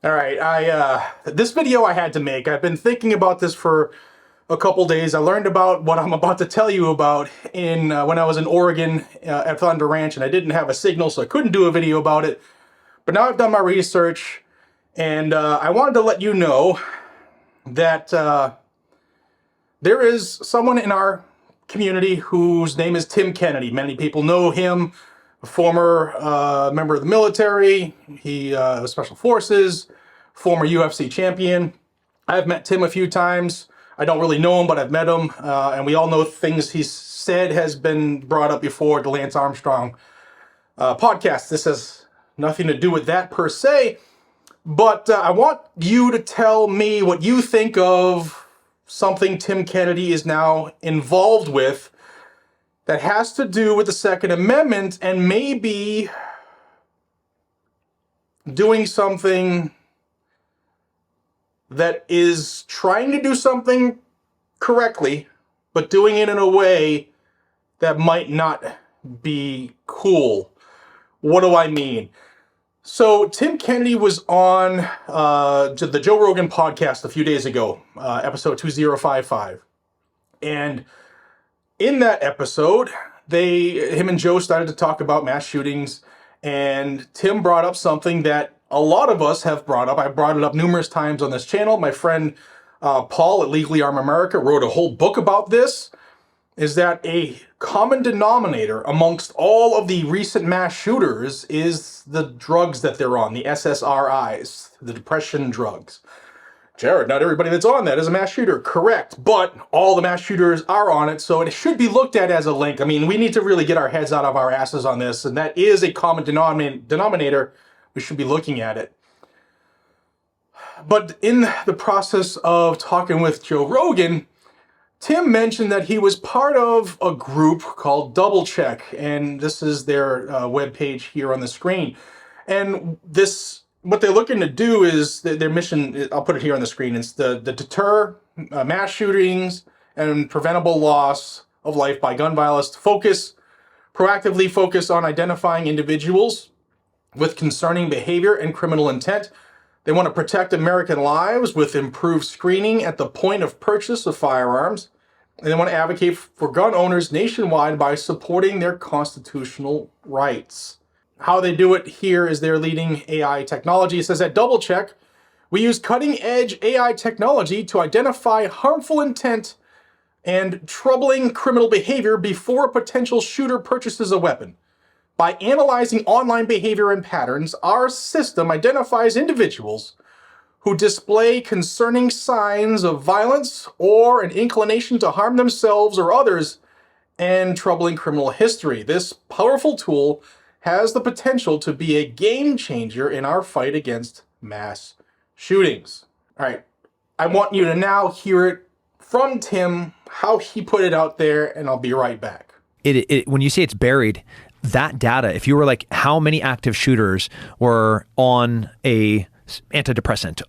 All right, this video I had to make. I've been thinking about this for a couple days. I learned about what I'm about to tell you about in when I was in Oregon at Thunder Ranch, and I didn't have a signal, so I couldn't do a video about it. But now I've done my research, and I wanted to let you know that there is someone in our community whose name is Tim Kennedy. Many people know him, a former member of the military. He was Special Forces, former UFC champion. I've met Tim a few times. I don't really know him, but I've met him, and we all know things he's said has been brought up before, the Lance Armstrong podcast. This has nothing to do with that per se, but I want you to tell me what you think of something Tim Kennedy is now involved with that has to do with the Second Amendment and maybe doing something that is trying to do something correctly, but doing it in a way that might not be cool. What do I mean? So Tim Kennedy was on the Joe Rogan podcast a few days ago, episode 2055. And in that episode, him and Joe started to talk about mass shootings, and Tim brought up something that a lot of us have brought up. I brought it up numerous times on this channel. My friend Paul at Legally Arm America wrote a whole book about this, is that a common denominator amongst all of the recent mass shooters is the drugs that they're on, the SSRIs, the depression drugs. Jared, not everybody that's on that is a mass shooter. Correct, but all the mass shooters are on it, so it should be looked at as a link. I mean, we need to really get our heads out of our asses on this, and that is a common denominator. We should be looking at it. But in the process of talking with Joe Rogan, Tim mentioned that he was part of a group called Double Check, and this is their webpage here on the screen. And what they're looking to do is their mission, I'll put it here on the screen, it's the deter mass shootings and preventable loss of life by gun violence, proactively focus on identifying individuals with concerning behavior and criminal intent. They want to protect American lives with improved screening at the point of purchase of firearms. And they want to advocate for gun owners nationwide by supporting their constitutional rights. How they do it here is their leading AI technology. It says at Double Check, we use cutting-edge AI technology to identify harmful intent and troubling criminal behavior before a potential shooter purchases a weapon. By analyzing online behavior and patterns, our system identifies individuals who display concerning signs of violence or an inclination to harm themselves or others and troubling criminal history. This powerful tool has the potential to be a game changer in our fight against mass shootings. All right, I want you to now hear it from Tim, how he put it out there, and I'll be right back. When you say it's buried, that data, if you were like, how many active shooters were on a antidepressant,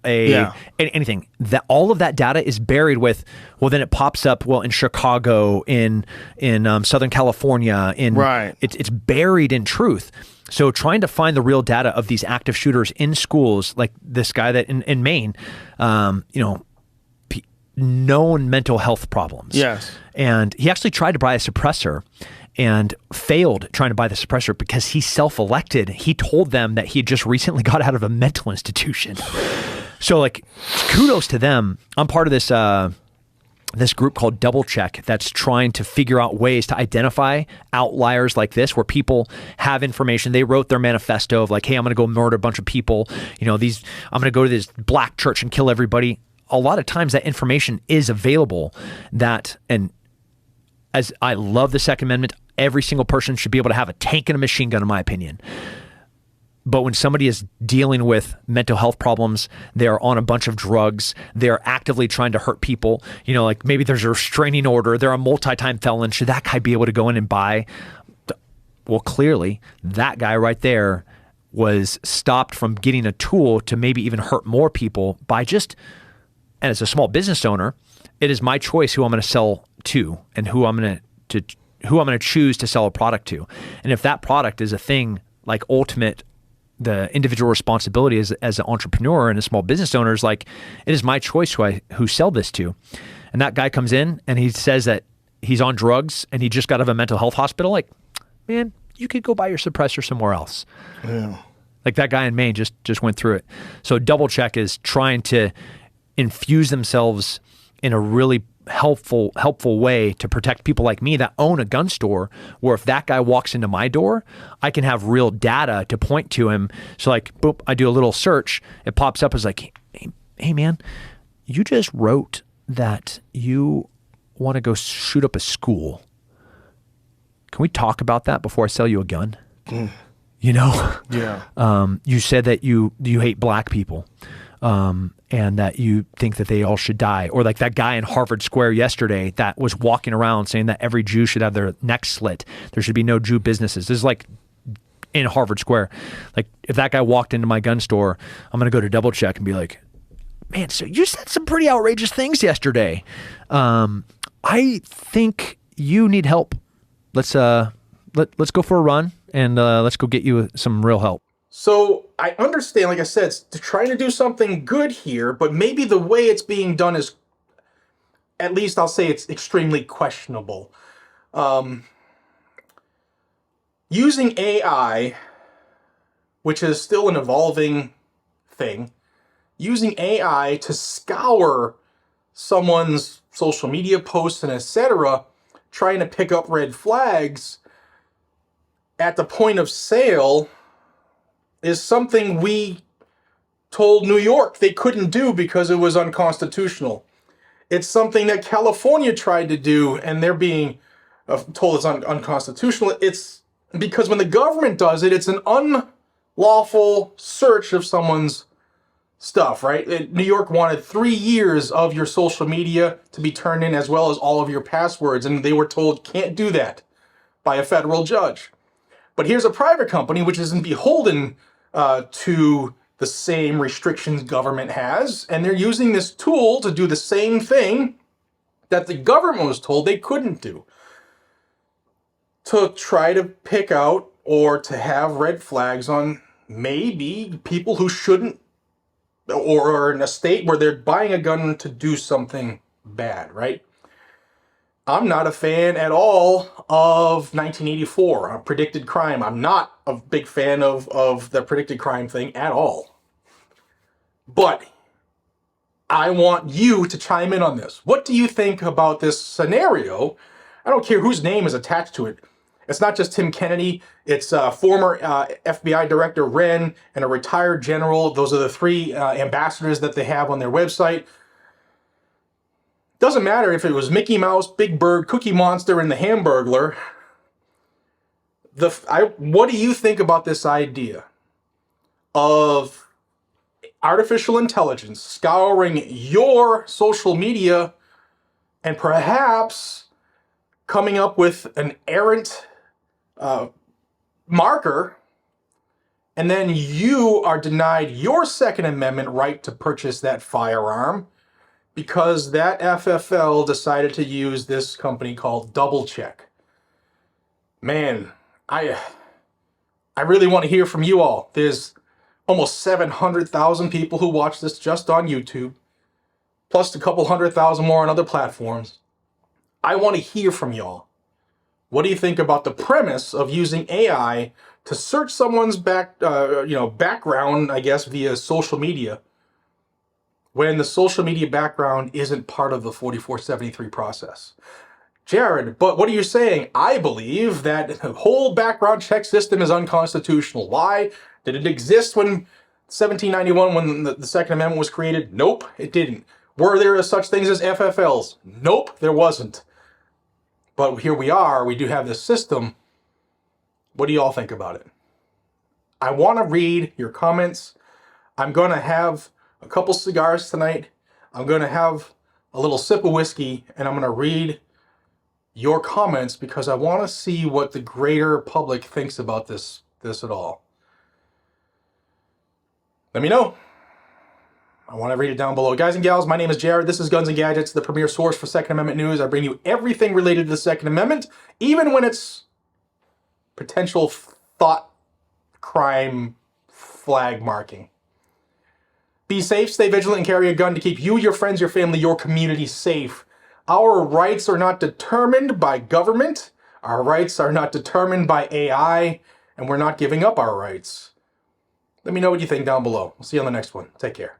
anything, that all of that data is buried with, well, then it pops up, well, in Chicago, in Southern California, right. It's buried in truth. So trying to find the real data of these active shooters in schools, like this guy that in Maine, known mental health problems. Yes. And he actually tried to buy a suppressor and failed trying to buy the suppressor because he self-elected. He told them that he had just recently got out of a mental institution. So like, kudos to them. I'm part of this group called Double Check that's trying to figure out ways to identify outliers like this, where people have information. They wrote their manifesto of like, hey, I'm going to go murder a bunch of people. I'm going to go to this black church and kill everybody. A lot of times that information is available, and as I love the Second Amendment, every single person should be able to have a tank and a machine gun, in my opinion. But when somebody is dealing with mental health problems, they're on a bunch of drugs, they're actively trying to hurt people, like maybe there's a restraining order, they're a multi-time felon, should that guy be able to go in and buy? Well, clearly, that guy right there was stopped from getting a tool to maybe even hurt more people by just, and as a small business owner, it is my choice who I'm going to sell to and who I'm going to choose to sell a product to. And if that product is a thing like Ultimate the individual responsibility as an entrepreneur and a small business owner is like, it is my choice who sell this to. And that guy comes in and he says that he's on drugs and he just got out of a mental health hospital. Like, man, you could go buy your suppressor somewhere else. Yeah. Like that guy in Maine just went through it. So Double Check is trying to infuse themselves in a really helpful way to protect people like me that own a gun store, where if that guy walks into my door, I can have real data to point to him. So like, boom, I do a little search. It pops up as like, hey man, you just wrote that you want to go shoot up a school. Can we talk about that before I sell you a gun? You know? Yeah. You said that you hate black people. And that you think that they all should die. Or like that guy in Harvard Square yesterday that was walking around saying that every Jew should have their neck slit. There should be no Jew businesses. This is like in Harvard Square. Like if that guy walked into my gun store, I'm going to go to Double Check and be like, man, so you said some pretty outrageous things yesterday. I think you need help. Let's go for a run and let's go get you some real help. So I understand, like I said, it's trying to do something good here, but maybe the way it's being done is, at least I'll say it's extremely questionable. Using AI, which is still an evolving thing, using AI to scour someone's social media posts and etc., trying to pick up red flags at the point of sale is something we told New York they couldn't do because it was unconstitutional. It's something that California tried to do, and they're being told it's unconstitutional. It's because when the government does it, it's an unlawful search of someone's stuff, right? New York wanted 3 years of your social media to be turned in, as well as all of your passwords, and they were told can't do that by a federal judge. But here's a private company which isn't beholden to the same restrictions government has, and they're using this tool to do the same thing that the government was told they couldn't do, to try to pick out or to have red flags on maybe people who shouldn't, or are in a state where they're buying a gun to do something bad, right? I'm not a fan at all of 1984, predicted crime. I'm not a big fan of the predicted crime thing at all. But I want you to chime in on this. What do you think about this scenario? I don't care whose name is attached to it. It's not just Tim Kennedy. It's former FBI Director Wren and a retired general. Those are the three ambassadors that they have on their website. Doesn't matter if it was Mickey Mouse, Big Bird, Cookie Monster, and the Hamburglar. What do you think about this idea of artificial intelligence scouring your social media and perhaps coming up with an errant marker, and then you are denied your Second Amendment right to purchase that firearm because that FFL decided to use this company called Double Check? Man, I really want to hear from you all. There's almost 700,000 people who watch this just on YouTube, plus a couple 100,000 more on other platforms. I want to hear from y'all. What do you think about the premise of using AI to search someone's background, I guess, via social media, when the social media background isn't part of the 4473 process? Jared, but what are you saying? I believe that the whole background check system is unconstitutional. Why? Did it exist when 1791, when the Second Amendment was created? Nope, it didn't. Were there such things as FFLs? Nope, there wasn't. But here we are, we do have this system. What do you all think about it? I want to read your comments. I'm going to have a couple cigars tonight. I'm going to have a little sip of whiskey, and I'm going to read your comments because I want to see what the greater public thinks about this at all. Let me know. I want to read it down below. Guys and gals, my name is Jared. This is Guns and Gadgets, the premier source for Second Amendment news. I bring you everything related to the Second Amendment, even when it's potential thought crime flag marking. Be safe, stay vigilant, and carry a gun to keep you, your friends, your family, your community safe. Our rights are not determined by government. Our rights are not determined by AI, and we're not giving up our rights. Let me know what you think down below. We'll see you on the next one. Take care.